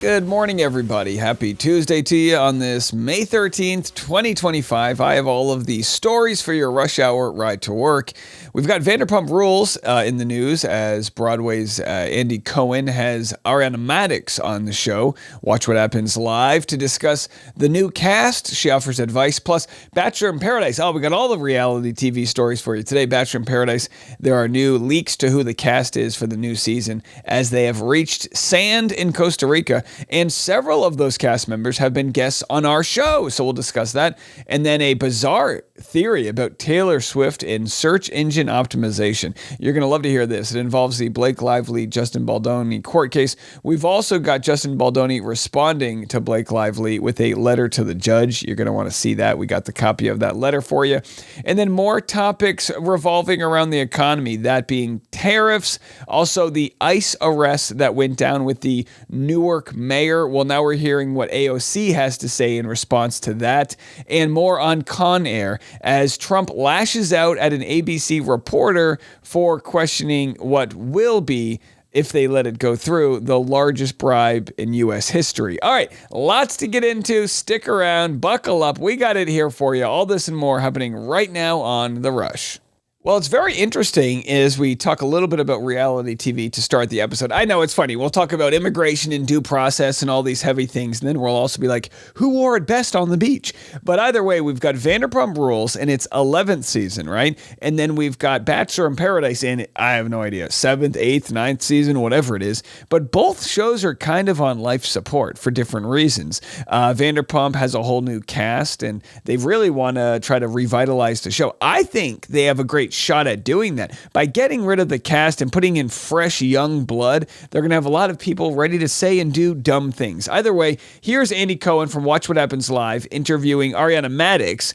Good morning, everybody. Happy Tuesday to you on this May 13th, 2025. I have all of the stories for your rush hour ride to work. We've got Vanderpump Rules in the news as Broadway's Andy Cohen has Ariana Madix on the show. Watch What Happens Live to discuss the new cast. She offers advice. Plus, Bachelor In Paradise. Oh, we got all the reality TV stories for you today. Bachelor In Paradise. There are new leaks to who the cast is for the new season as they have reached sand in Costa Rica. And several of those cast members have been guests on our show, so we'll discuss that. And then a bizarre theory about Taylor Swift and search engine optimization. You're going to love to hear this. It involves the Blake Lively, Justin Baldoni court case. We've also got Justin Baldoni responding to Blake Lively with a letter to the judge. You're going to want to see that. We got the copy of that letter for you. And then more topics revolving around the economy, that being tariffs, also the ICE arrest that went down with the Newark mayor. Well, now we're hearing what AOC has to say in response to that, and more on Con Air as Trump lashes out at an ABC reporter for questioning what will be, if they let it go through, the largest bribe in U.S. history. All right, lots to get into. Stick around, buckle up. We got it here for you. All this and more happening right now on The Rush. Well, it's very interesting as we talk a little bit about reality TV to start the episode. I know it's funny. We'll talk about immigration and due process and all these heavy things, and then we'll also be like, who wore it best on the beach? But either way, we've got Vanderpump Rules in its 11th season, right? And then we've got Bachelor in Paradise in, I have no idea, 7th, 8th, 9th season, whatever it is. But both shows are kind of on life support for different reasons. Vanderpump has a whole new cast, and they really want to try to revitalize the show. I think they have a great shot at doing that. By getting rid of the cast and putting in fresh young blood, they're going to have a lot of people ready to say and do dumb things. Either way, here's Andy Cohen from Watch What Happens Live interviewing Ariana Madix,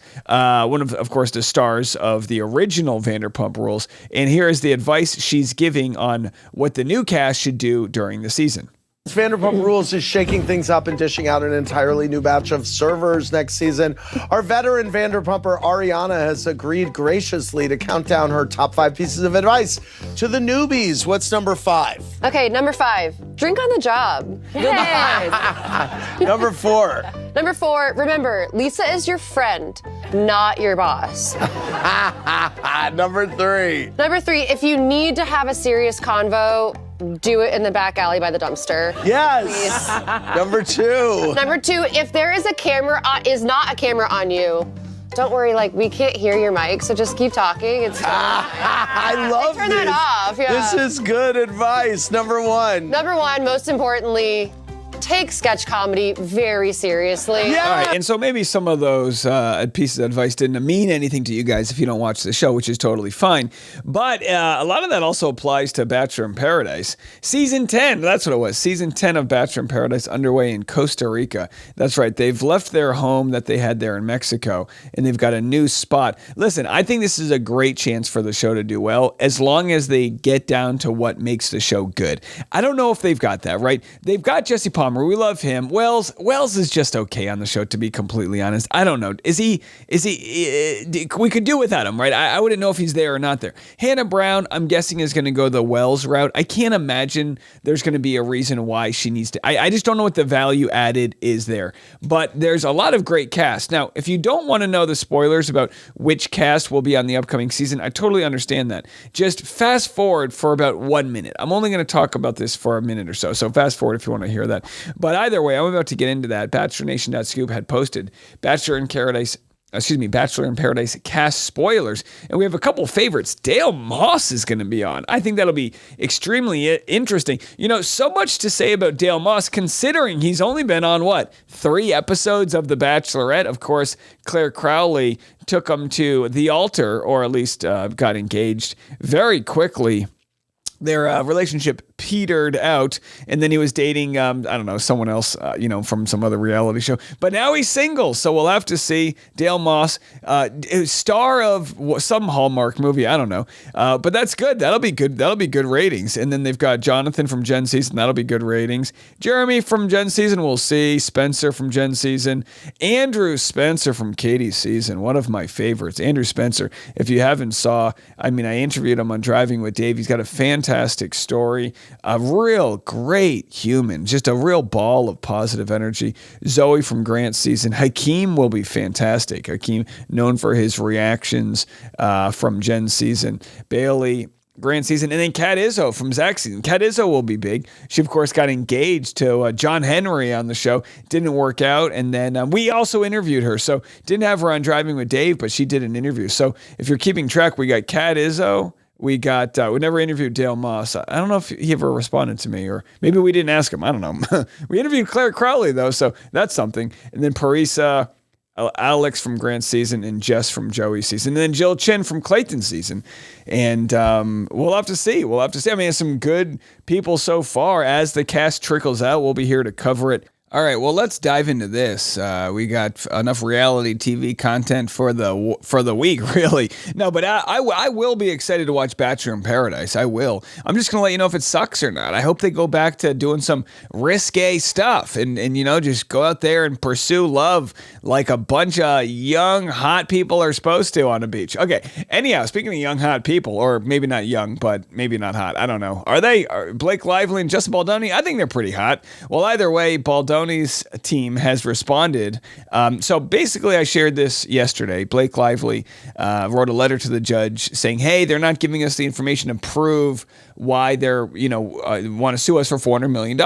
one of course, the stars of the original Vanderpump Rules. And here is the advice she's giving on what the new cast should do during the season. Vanderpump Rules is shaking things up and dishing out an entirely new batch of servers next season. Our veteran Vanderpumper Ariana has agreed graciously to count down her top 5 pieces of advice to the newbies. What's number 5? Okay, number 5, drink on the job. Number 4. Number 4, remember, Lisa is your friend, not your boss. Number 3. Number 3, if you need to have a serious convo, do it in the back alley by the dumpster. Yes. Number 2. Number 2, if there is not a camera on you, don't worry, we can't hear your mic, so just keep talking. It's fine. I love Turn that off. Yeah. This is good advice. Number 1. Number 1, most importantly, take sketch comedy very seriously. Yeah. All right, and so maybe some of those pieces of advice didn't mean anything to you guys if you don't watch the show, which is totally fine. But a lot of that also applies to Bachelor in Paradise. Season 10, that's what it was. Season 10 of Bachelor in Paradise underway in Costa Rica. That's right, they've left their home that they had there in Mexico, and they've got a new spot. Listen, I think this is a great chance for the show to do well, as long as they get down to what makes the show good. I don't know if they've got that, right? They've got Jesse Palmer. We love him. Wells is just okay on the show, to be completely honest. I don't know. Is he, we could do without him, right? I wouldn't know if he's there or not there. Hannah Brown, I'm guessing, is going to go the Wells route. I can't imagine there's going to be a reason why she needs to. I just don't know what the value added is there. But there's a lot of great cast. Now, if you don't want to know the spoilers about which cast will be on the upcoming season, I totally understand that. Just fast forward for about 1 minute. I'm only going to talk about this for a minute or so. So fast forward if you want to hear that. But either way, I'm about to get into that. BachelorNation.scoop had posted Bachelor in Paradise cast spoilers, and we have a couple favorites. Dale Moss is going to be on. I think that'll be extremely interesting. You know, so much to say about Dale Moss, considering he's only been on, 3 episodes of The Bachelorette. Of course, Claire Crowley took him to the altar, or at least got engaged very quickly. Their relationship petered out, and then he was dating, someone else, from some other reality show. But now he's single, so we'll have to see. Dale Moss, star of some Hallmark movie, I don't know. But that's good. That'll be good. That'll be good ratings. And then they've got Jonathan from Gen Season. That'll be good ratings. Jeremy from Gen Season, we'll see. Spencer from Gen Season. Andrew Spencer from Katie's Season, one of my favorites. Andrew Spencer, if you haven't I interviewed him on Driving with Dave. He's got a fantastic story. A real great human, just a real ball of positive energy. Zoe from Grant's season. Hakeem will be fantastic. Hakeem, known for his reactions from Jen's season. Bailey, Grant season, and then Kat Izzo from Zach's season. Kat Izzo will be big. She, of course, got engaged to John Henry on the show. Didn't work out, and then we also interviewed her. So didn't have her on Driving with Dave, but she did an interview. So if you're keeping track, we got Kat Izzo. We got, we never interviewed Dale Moss. I don't know if he ever responded to me, or maybe we didn't ask him. I don't know. We interviewed Claire Crowley, though, so that's something. And then Parisa, Alex from Grant's season, and Jess from Joey's season, and then Jill Chin from Clayton's season. And we'll have to see. We'll have to see. I mean, it's some good people so far. As the cast trickles out, we'll be here to cover it. All right, well, let's dive into this. We got enough reality TV content for the week, really. No, but I will be excited to watch Bachelor in Paradise. I will. I'm just going to let you know if it sucks or not. I hope they go back to doing some risque stuff and just go out there and pursue love like a bunch of young, hot people are supposed to on a beach. Okay, anyhow, speaking of young, hot people, or maybe not young, but maybe not hot. I don't know. Are Blake Lively and Justin Baldoni? I think they're pretty hot. Well, either way, Baldoni's team has responded. So basically, I shared this yesterday. Blake Lively wrote a letter to the judge saying, hey, they're not giving us the information to prove why they're, want to sue us for $400 million.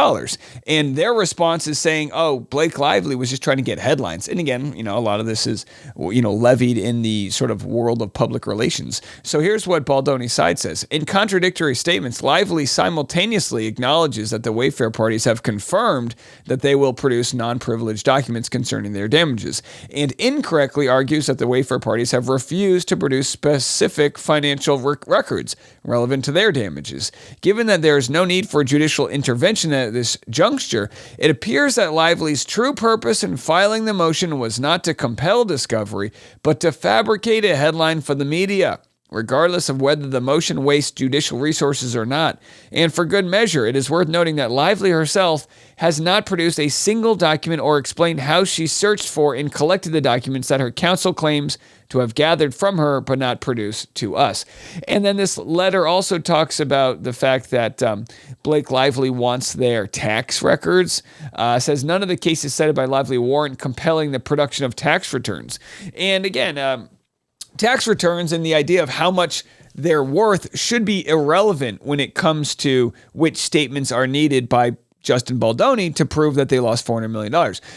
And their response is saying, oh, Blake Lively was just trying to get headlines. And again, a lot of this is, levied in the sort of world of public relations. So here's what Baldoni's side says. In contradictory statements, Lively simultaneously acknowledges that the Wayfair parties have confirmed that they will produce non-privileged documents concerning their damages, and incorrectly argues that the Wayfair parties have refused to produce specific financial records relevant to their damages. Given that there is no need for judicial intervention at this juncture, it appears that Lively's true purpose in filing the motion was not to compel discovery, but to fabricate a headline for the media, regardless of whether the motion wastes judicial resources or not. And for good measure, it is worth noting that Lively herself has not produced a single document or explained how she searched for and collected the documents that her counsel claims to have gathered from her but not produced to us. And then this letter also talks about the fact that Blake Lively wants their tax records. Says none of the cases cited by Lively warrant compelling the production of tax returns. And again, tax returns and the idea of how much they're worth should be irrelevant when it comes to which statements are needed by Justin Baldoni to prove that they lost $400 million.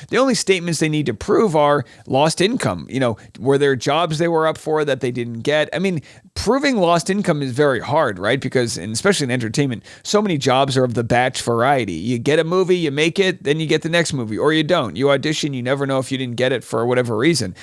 The only statements they need to prove are lost income. Were there jobs they were up for that they didn't get? I mean, proving lost income is very hard, right? Because, and especially in entertainment, so many jobs are of the batch variety. You get a movie, you make it, then you get the next movie, or you don't. You audition, you never know if you didn't get it for whatever reason.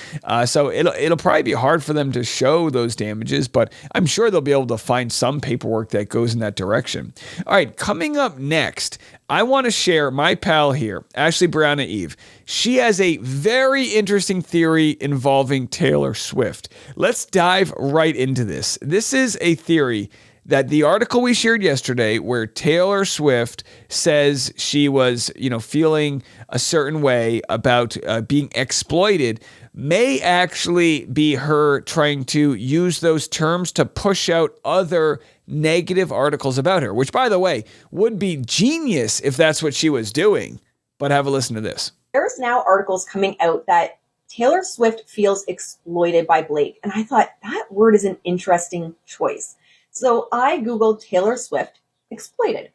So it'll probably be hard for them to show those damages, but I'm sure they'll be able to find some paperwork that goes in that direction. All right, coming up next, I want to share my pal here, Ashley Brianna Eve. She has a very interesting theory involving Taylor Swift. Let's dive right into this. This is a theory that the article we shared yesterday where Taylor Swift says she was, feeling a certain way about being exploited may actually be her trying to use those terms to push out other negative articles about her, which, by the way, would be genius if that's what she was doing. But have a listen to this. There's now articles coming out that Taylor Swift feels exploited by Blake. And I thought that word is an interesting choice. So I Googled Taylor Swift exploited.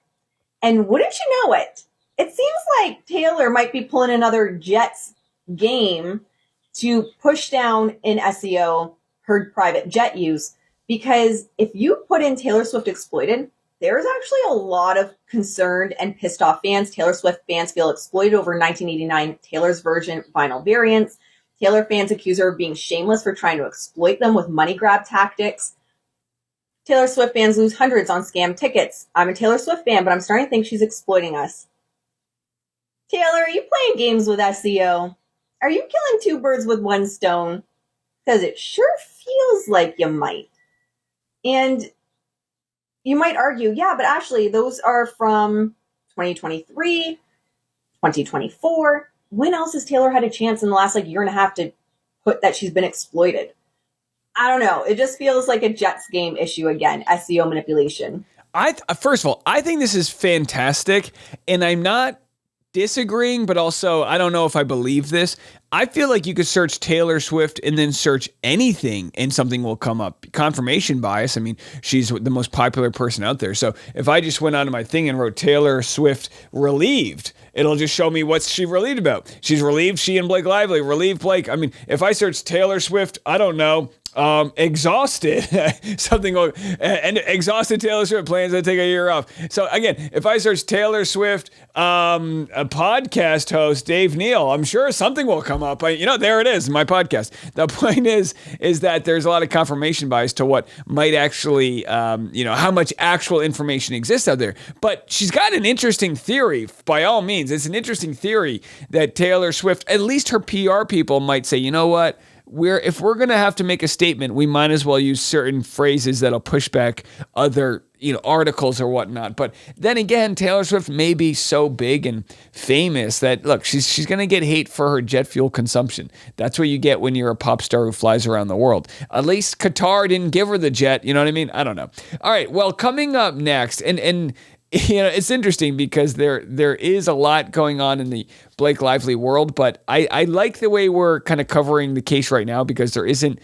And wouldn't you know it? It seems like Taylor might be pulling another Jets game to push down in SEO her private jet use. Because if you put in Taylor Swift exploited, there's actually a lot of concerned and pissed off fans. Taylor Swift fans feel exploited over 1989 Taylor's version vinyl variants. Taylor fans accuse her of being shameless for trying to exploit them with money grab tactics. Taylor Swift fans lose hundreds on scam tickets. I'm a Taylor Swift fan, but I'm starting to think she's exploiting us. Taylor, are you playing games with SEO? Are you killing two birds with one stone? Because it sure feels like you might. And you might argue, yeah, but Ashley, those are from 2023, 2024. When else has Taylor had a chance in the last year and a half to put that she's been exploited? I don't know. It just feels like a Jets game issue again, SEO manipulation. First of all, I think this is fantastic, and I'm not disagreeing, but also I don't know if I believe this. I feel like you could search Taylor Swift and then search anything and something will come up. Confirmation bias. I mean, she's the most popular person out there. So if I just went onto my thing and wrote Taylor Swift relieved, it'll just show me what's she relieved about. She's relieved she and Blake Lively, relieved Blake. I mean, if I search Taylor Swift, I don't know, exhausted, and exhausted Taylor Swift plans to take a year off. So again, if I search Taylor Swift, a podcast host, Dave Neal, I'm sure something will come up. There it is, my podcast. The point is that there's a lot of confirmation bias to what might actually, how much actual information exists out there. But she's got an interesting theory, by all means. It's an interesting theory that Taylor Swift, at least her PR people might say, you know what? If we're going to have to make a statement, we might as well use certain phrases that'll push back other, articles or whatnot. But then again, Taylor Swift may be so big and famous that, look, she's going to get hate for her jet fuel consumption. That's what you get when you're a pop star who flies around the world. At least Qatar didn't give her the jet. You know what I mean? I don't know. All right. Well, coming up next, and it's interesting because there is a lot going on in the Blake Lively world, but I like the way we're kind of covering the case right now because there isn't,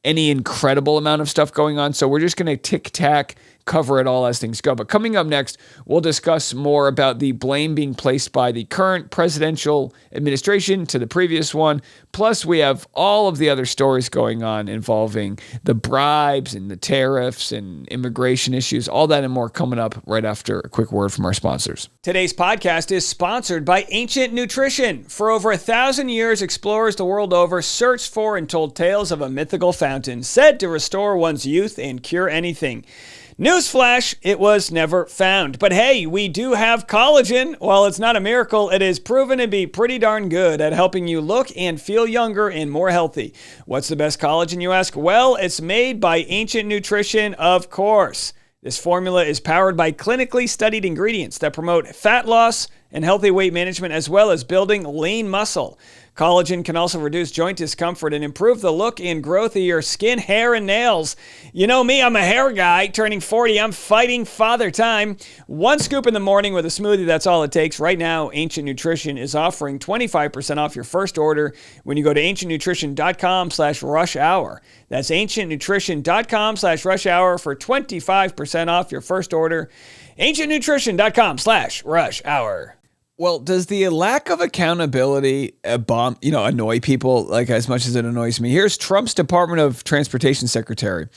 any incredible amount of stuff going on. So we're just going to tick-tack cover it all as things go. But coming up next, we'll discuss more about the blame being placed by the current presidential administration to the previous one. Plus, we have all of the other stories going on involving the bribes and the tariffs and immigration issues, all that and more coming up right after a quick word from our sponsors. Today's podcast is sponsored by Ancient Nutrition. For over 1,000 years, explorers the world over searched for and told tales of a mythical fountain said to restore one's youth and cure anything. Newsflash, it was never found. But hey, we do have collagen. While it's not a miracle, it is proven to be pretty darn good at helping you look and feel younger and more healthy. What's the best collagen, you ask? Well, it's made by Ancient Nutrition, of course. This formula is powered by clinically studied ingredients that promote fat loss and healthy weight management, as well as building lean muscle. Collagen can also reduce joint discomfort and improve the look and growth of your skin, hair, and nails. You know me, I'm a hair guy. Turning 40, I'm fighting father time. One scoop in the morning with a smoothie, that's all it takes. Right now, Ancient Nutrition is offering 25% off your first order when you go to ancientnutrition.com/rush-hour. That's ancientnutrition.com/rush-hour for 25% off your first order. ancientnutrition.com/rush-hour. Well, does the lack of accountability annoy people like as much as it annoys me? Here's Trump's Department of Transportation Secretary,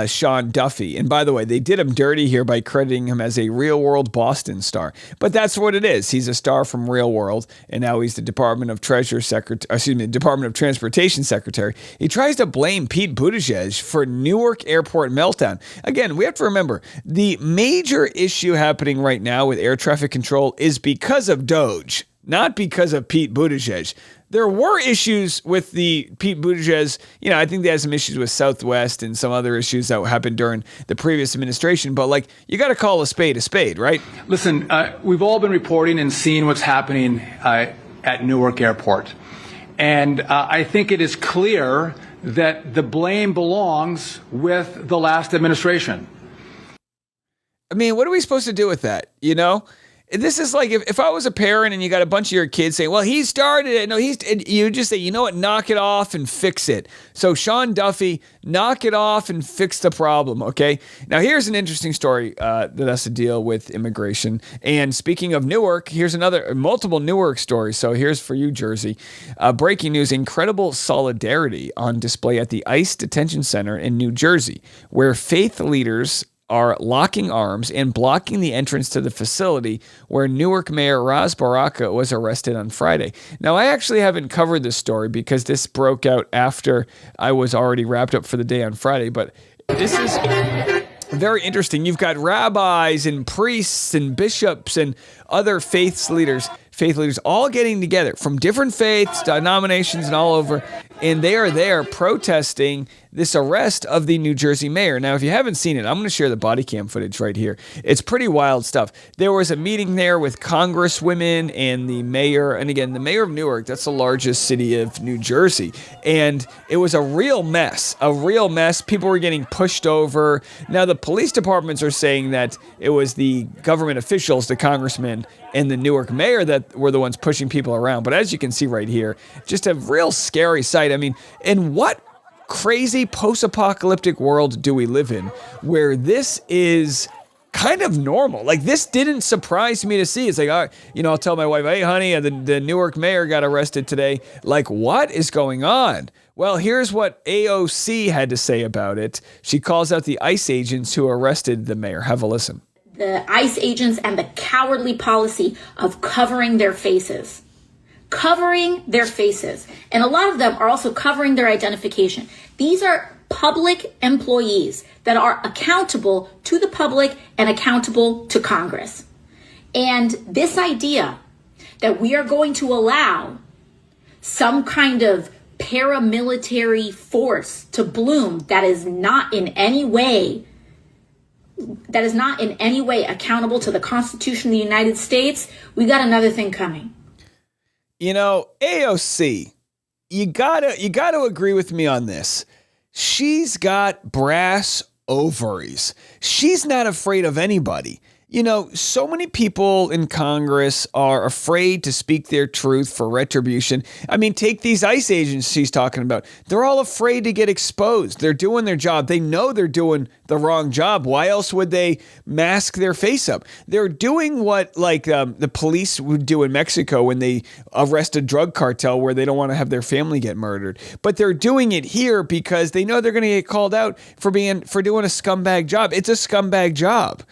Sean Duffy. And by the way, they did him dirty here by crediting him as a Real World Boston star. But that's what it is. He's a star from Real World, and now he's the Department of Transportation Secretary. He tries to blame Pete Buttigieg for Newark airport meltdown. Again, we have to remember, the major issue happening right now with air traffic control is because of Doge, not because of Pete Buttigieg. There were issues with the Pete Buttigieg. I think they had some issues with Southwest and some other issues that happened during the previous administration. But you got to call a spade, right? Listen, we've all been reporting and seeing what's happening at Newark Airport. And I think it is clear that the blame belongs with the last administration. I mean, what are we supposed to do with that? This is like if I was a parent and you got a bunch of your kids saying, well, he started it. No, you just say, you know what, knock it off and fix it. So Sean Duffy, knock it off and fix the problem, okay? Now, here's an interesting story that has to deal with immigration. And speaking of Newark, here's multiple Newark stories. So here's for you, Jersey. Breaking news, incredible solidarity on display at the ICE Detention Center in New Jersey, where faith leaders are locking arms and blocking the entrance to the facility where Newark Mayor Ras Baraka was arrested on Friday. Now, I actually haven't covered this story because this broke out after I was already wrapped up for the day on Friday, but this is very interesting. You've got rabbis and priests and bishops and other faith leaders faith leaders all getting together from different faiths, denominations, and all over. And they are there protesting this arrest of the New Jersey mayor. Now, if you haven't seen it, I'm going to share the body cam footage right here. It's pretty wild stuff. There was a meeting there with congresswomen and the mayor. And again, the mayor of Newark, that's the largest city of New Jersey. And it was a real mess. People were getting pushed over. Now, the police departments are saying that it was the government officials, the congressmen, and the Newark mayor that were the ones pushing people around. But as you can see right here, just a real scary sight. I mean, in what crazy post-apocalyptic world do we live in where this is kind of normal? Like, this didn't surprise me to see. It's like, I'll tell my wife, hey, honey, the Newark mayor got arrested today. Like, what is going on? Well, here's what AOC had to say about it. She calls out the ICE agents who arrested the mayor. Have a listen. The ICE agents and the cowardly policy of covering their faces. And a lot of them are also covering their identification. These are public employees that are accountable to the public and accountable to Congress. And this idea that we are going to allow some kind of paramilitary force to bloom that is not in any way accountable to the Constitution of the United States, we got another thing coming. AOC, you gotta agree with me on this. She's got brass ovaries. She's not afraid of anybody. So many people in Congress are afraid to speak their truth for retribution. I mean, take these ICE agents she's talking about. They're all afraid to get exposed. They're doing their job. They know they're doing the wrong job. Why else would they mask their face up? They're doing what the police would do in Mexico when they arrest a drug cartel where they don't want to have their family get murdered. But they're doing it here because they know they're going to get called out for doing a scumbag job. It's a scumbag job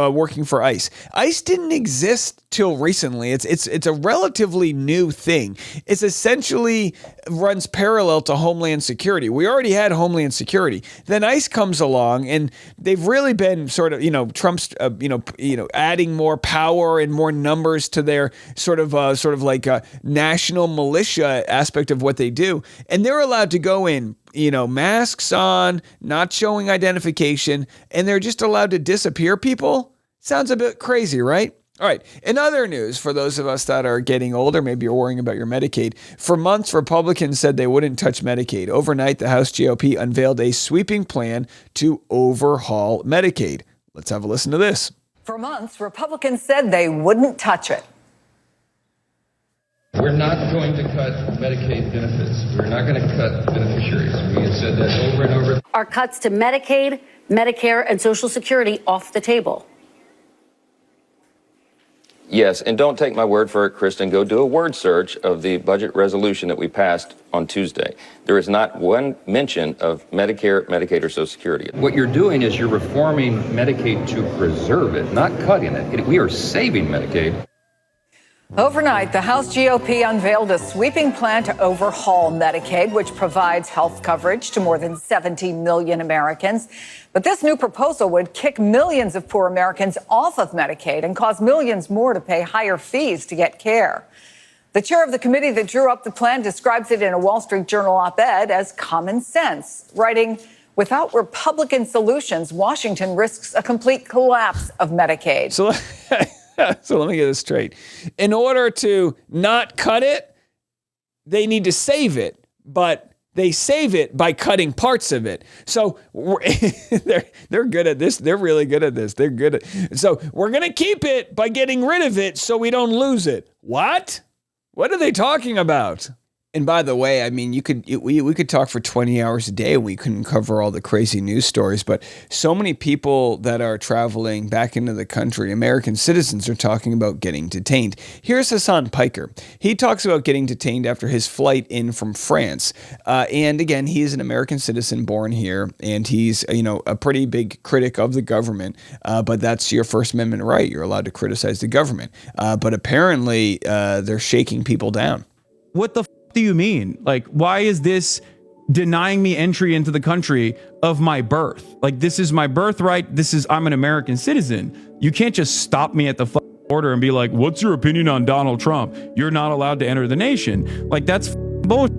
working for ICE. ICE didn't exist till recently. It's a relatively new thing. It's essentially runs parallel to Homeland Security. We already had Homeland Security. Then ICE comes along, and they've really been sort of, Trump's, adding more power and more numbers to their sort of like a national militia aspect of what they do. And they're allowed to go in, masks on, not showing identification, and they're just allowed to disappear people. Sounds a bit crazy, right? All right. In other news, for those of us that are getting older, maybe you're worrying about your Medicaid. For months, Republicans said they wouldn't touch Medicaid. Overnight, the House GOP unveiled a sweeping plan to overhaul Medicaid. Let's have a listen to this. For months, Republicans said they wouldn't touch it. We're not going to cut Medicaid benefits. We're not going to cut beneficiaries. We have said that over and over. Are cuts to Medicaid, Medicare, and Social Security off the table? Yes, and don't take my word for it, Kristen. Go do a word search of the budget resolution that we passed on Tuesday. There is not one mention of Medicare, Medicaid, or Social Security. What you're doing is you're reforming Medicaid to preserve it, not cutting it. We are saving Medicaid. Overnight, the House GOP unveiled a sweeping plan to overhaul Medicaid, which provides health coverage to more than 70 million Americans. But this new proposal would kick millions of poor Americans off of Medicaid and cause millions more to pay higher fees to get care. The chair of the committee that drew up the plan describes it in a Wall Street Journal op-ed as common sense, writing, "Without Republican solutions, Washington risks a complete collapse of Medicaid." So let me get this straight. In order to not cut it, they need to save it, but they save it by cutting parts of it. So they're good at this. They're really good at this. They're good at. So we're going to keep it by getting rid of it so we don't lose it. What? What are they talking about? And by the way, I mean, we could talk for 20 hours a day and we couldn't cover all the crazy news stories, but so many people that are traveling back into the country, American citizens, are talking about getting detained. Here's Hassan Piker. He talks about getting detained after his flight in from France. And again, he is an American citizen born here, and he's, a pretty big critic of the government. But that's your First Amendment right. You're allowed to criticize the government. But apparently they're shaking people down. What the do you mean? Like, why is this denying me entry into the country of my birth? Like, this is my birthright. I'm an American citizen. You can't just stop me at the border and be like, what's your opinion on Donald Trump? You're not allowed to enter the nation. Like, that's bullshit.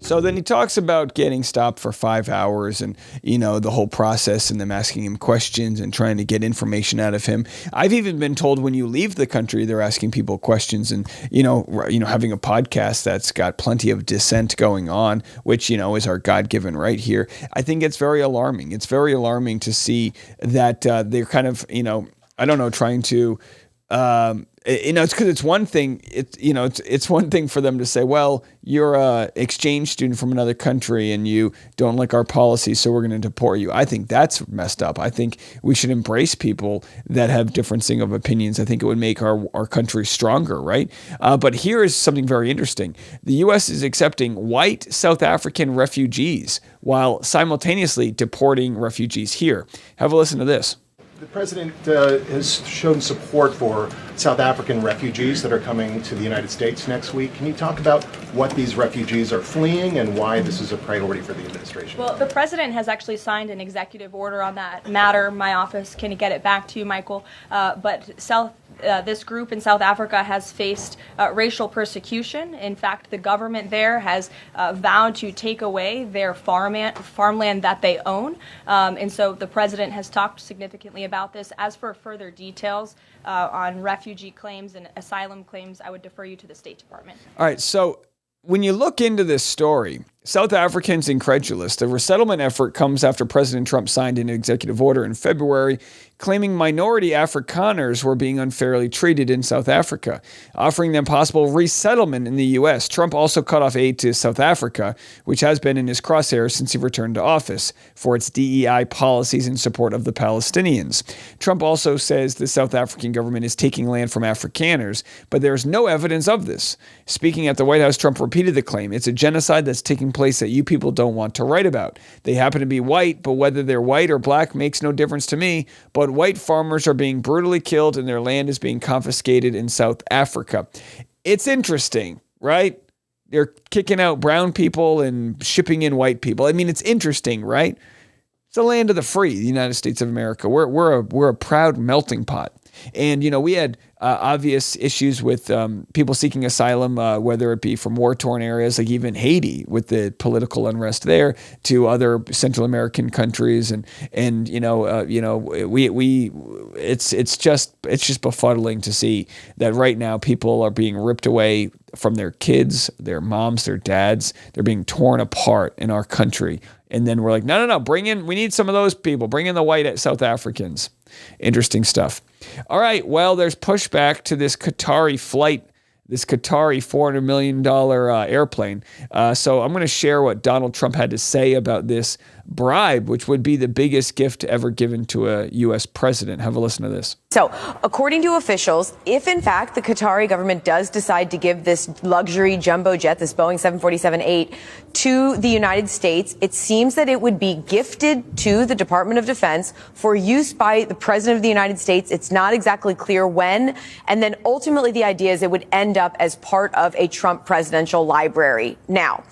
So then he talks about getting stopped for 5 hours and, the whole process and them asking him questions and trying to get information out of him. I've even been told when you leave the country, they're asking people questions and, having a podcast that's got plenty of dissent going on, which, is our God-given right here. I think it's very alarming. It's very alarming to see that they're kind of, trying to, it's because it's one thing. It's one thing for them to say, well, you're a exchange student from another country and you don't like our policy, so we're going to deport you. I think that's messed up. I think we should embrace people that have differencing of opinions. I think it would make our country stronger, right? But here is something very interesting. The U.S. is accepting white South African refugees while simultaneously deporting refugees here. Have a listen to this. The president has shown support for South African refugees that are coming to the United States next week. Can you talk about what these refugees are fleeing and why this is a priority for the administration? Well, the president has actually signed an executive order on that matter. My office can get it back to you, Michael. But this group in South Africa has faced racial persecution. In fact, the government there has vowed to take away their farmland that they own. And so the president has talked significantly about this. As for further details on refugee claims and asylum claims, I would defer you to the State Department. All right, so when you look into this story, South Africans incredulous. The resettlement effort comes after President Trump signed an executive order in February claiming minority Afrikaners were being unfairly treated in South Africa, offering them possible resettlement in the U.S. Trump also cut off aid to South Africa, which has been in his crosshairs since he returned to office, for its DEI policies in support of the Palestinians. Trump also says the South African government is taking land from Afrikaners, but there is no evidence of this. Speaking at the White House, Trump repeated the claim. It's a genocide that's taking place that you people don't want to write about. They happen to be white, but whether they're white or black makes no difference to me. But white farmers are being brutally killed and their land is being confiscated in South Africa. It's interesting, right? They're kicking out brown people and shipping in white people. I mean, it's interesting, right? It's the land of the free, the United States of America. We're a proud melting pot. And, we had obvious issues with people seeking asylum, whether it be from war-torn areas like even Haiti with the political unrest there, to other Central American countries, it's just befuddling to see that right now people are being ripped away from their kids, their moms, their dads. They're being torn apart in our country. And then we're like, no, we need some of those people. Bring in the white South Africans. Interesting stuff. All right, well, there's pushback to this Qatari flight, this Qatari $400 million airplane. So I'm going to share what Donald Trump had to say about this bribe, which would be the biggest gift ever given to a U.S. president. Have a listen to this. So, according to officials, if in fact the Qatari government does decide to give this luxury jumbo jet, this Boeing 747-8, to the United States, it seems that it would be gifted to the Department of Defense for use by the President of the United States. It's not exactly clear when. And then ultimately the idea is it would end up as part of a Trump presidential library. Now,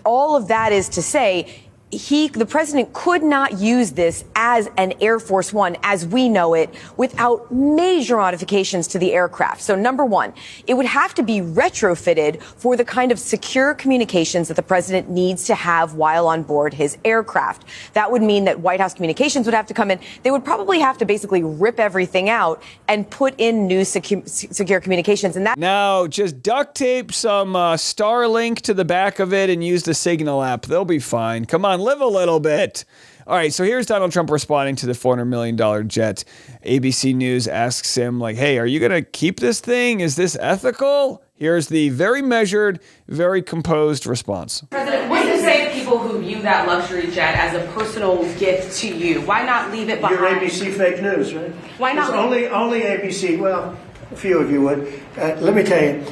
all of that is to say, the president could not use this as an Air Force One as we know it without major modifications to the aircraft. So number one, it would have to be retrofitted for the kind of secure communications that the president needs to have while on board his aircraft. That would mean that White House communications would have to come in. They would probably have to basically rip everything out and put in new secure communications. And that now just duct tape some Starlink to the back of it and use the Signal app. They'll be fine. Come on. Live a little bit. All right, so here's Donald Trump responding to the $400 million jet. ABC News asks him, hey, are you going to keep this thing? Is this ethical? Here's the very measured, very composed response. President, what do you say to people who view that luxury jet as a personal gift to you? Why not leave it behind? You're ABC fake news, right? Why not? It's only ABC. Well, a few of you would. Let me tell you,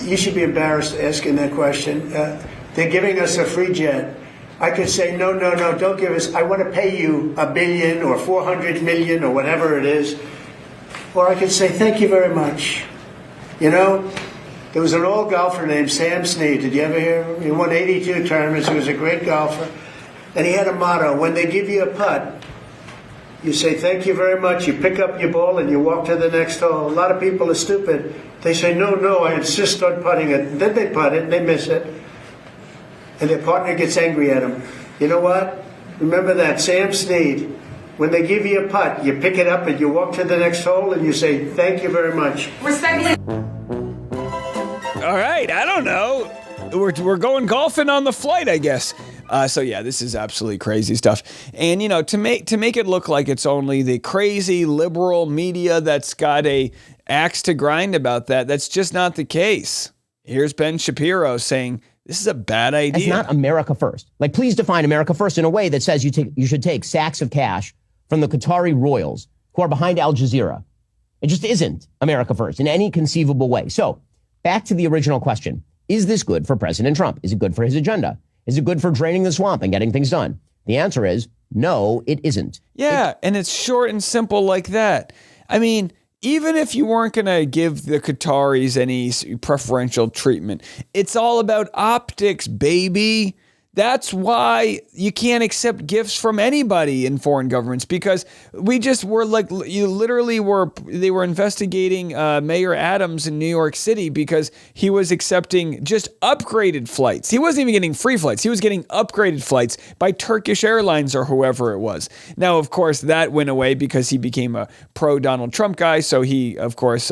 you should be embarrassed asking that question. They're giving us a free jet. I could say, no, don't give us, I want to pay you $1 billion or 400 million or whatever it is. Or I could say, thank you very much. There was an old golfer named Sam Snead. Did you ever hear of him? He won 82 tournaments. He was a great golfer. And he had a motto, when they give you a putt, You say, thank you very much. You pick up your ball and you walk to the next hole. A lot of people are stupid. They say, no, I insist on putting it. And then they putt it and they miss it. And their partner gets angry at them. You know what? Remember that, Sam Snead. When they give you a putt, you pick it up and you walk to the next hole and you say, thank you very much. Respectfully. All right, I don't know. We're going golfing on the flight, I guess. So yeah, this is absolutely crazy stuff. And to make it look like it's only the crazy liberal media that's got a axe to grind about that, that's just not the case. Here's Ben Shapiro saying this is a bad idea. It's not America first. Like, please define America first in a way that says you should take sacks of cash from the Qatari royals who are behind Al Jazeera. It just isn't America first in any conceivable way. So back to the original question. Is this good for President Trump? Is it good for his agenda? Is it good for draining the swamp and getting things done? The answer is no, it isn't. Yeah, and it's short and simple like that. I mean, even if you weren't going to give the Qataris any preferential treatment, it's all about optics, baby. That's why you can't accept gifts from anybody in foreign governments, because they were investigating Mayor Adams in New York City because he was accepting just upgraded flights. He wasn't even getting free flights. He was getting upgraded flights by Turkish Airlines or whoever it was. Now, of course, that went away because he became a pro-Donald Trump guy. So he, of course,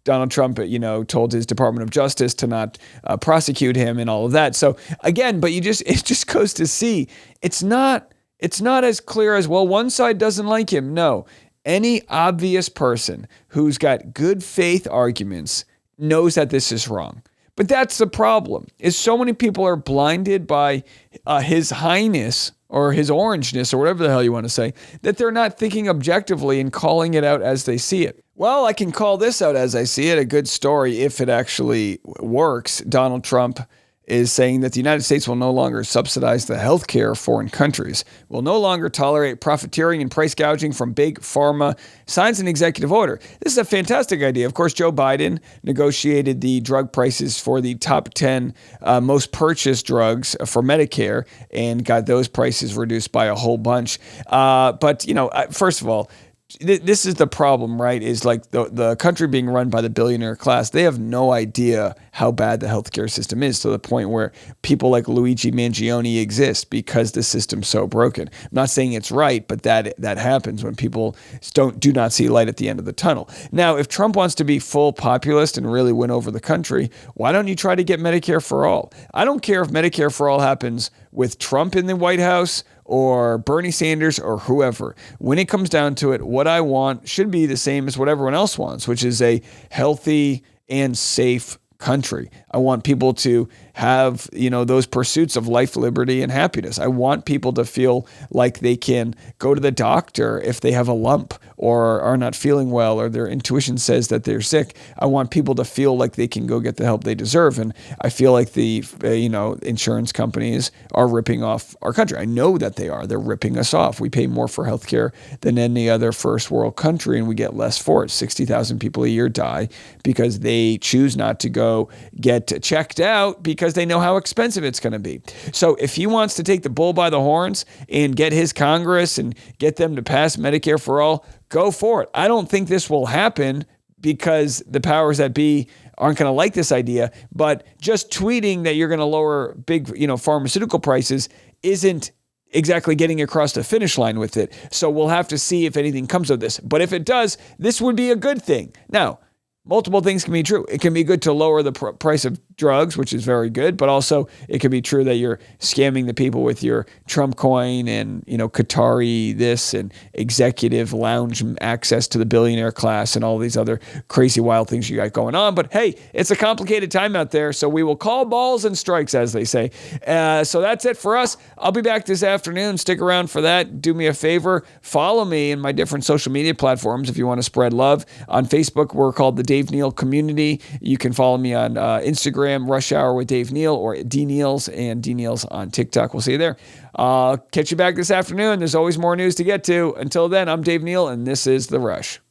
Donald Trump, told his Department of Justice to not prosecute him and all of that. So again, but it just goes to see it's not as clear as, well, one side doesn't like him. No, any obvious person who's got good faith arguments knows that this is wrong. But that's the problem, is so many people are blinded by his highness or his orangeness or whatever the hell you want to say, that they're not thinking objectively and calling it out as they see it. Well, I can call this out as I see it, a good story if it actually works. Donald Trump is saying that the United States will no longer subsidize the healthcare of foreign countries, will no longer tolerate profiteering and price gouging from big pharma, signs an executive order. This is a fantastic idea. Of course, Joe Biden negotiated the drug prices for the top 10 most purchased drugs for Medicare and got those prices reduced by a whole bunch. But first of all, this is the problem, right? Is like the country being run by the billionaire class. They have no idea how bad the healthcare system is, to the point where people like Luigi Mangione exist because the system's so broken. I'm not saying it's right, but that happens when people do not see light at the end of the tunnel. Now, if Trump wants to be full populist and really win over the country, why don't you try to get Medicare for All? I don't care if Medicare for All happens with Trump in the White House or Bernie Sanders or whoever. When it comes down to it, what I want should be the same as what everyone else wants, which is a healthy and safe country. I want people to have, those pursuits of life, liberty, and happiness. I want people to feel like they can go to the doctor if they have a lump or are not feeling well or their intuition says that they're sick. I want people to feel like they can go get the help they deserve. And I feel like the, insurance companies are ripping off our country. I know that they are. They're ripping us off. We pay more for healthcare than any other first world country, and we get less for it. 60,000 people a year die because they choose not to go get checked out because they know how expensive it's going to be. So if he wants to take the bull by the horns and get his Congress and get them to pass Medicare for All, go for it. I don't think this will happen because the powers that be aren't going to like this idea, but just tweeting that you're going to lower big, pharmaceutical prices isn't exactly getting across the finish line with it. So we'll have to see if anything comes of this. But if it does, this would be a good thing. Now, multiple things can be true. It can be good to lower the price of drugs, which is very good, but also it could be true that you're scamming the people with your Trump coin and, Qatari this and executive lounge access to the billionaire class and all these other crazy wild things you got going on. But hey, it's a complicated time out there, so we will call balls and strikes, as they say. So that's it for us. I'll be back this afternoon. Stick around for that. Do me a favor. Follow me in my different social media platforms if you want to spread love. On Facebook, we're called the Dave Neal Community. You can follow me on Instagram, Rush Hour with Dave Neal, or D Neals and D Neals on TikTok. We'll see you there. Catch you back this afternoon. There's always more news to get to. Until then, I'm Dave Neal, and this is The Rush.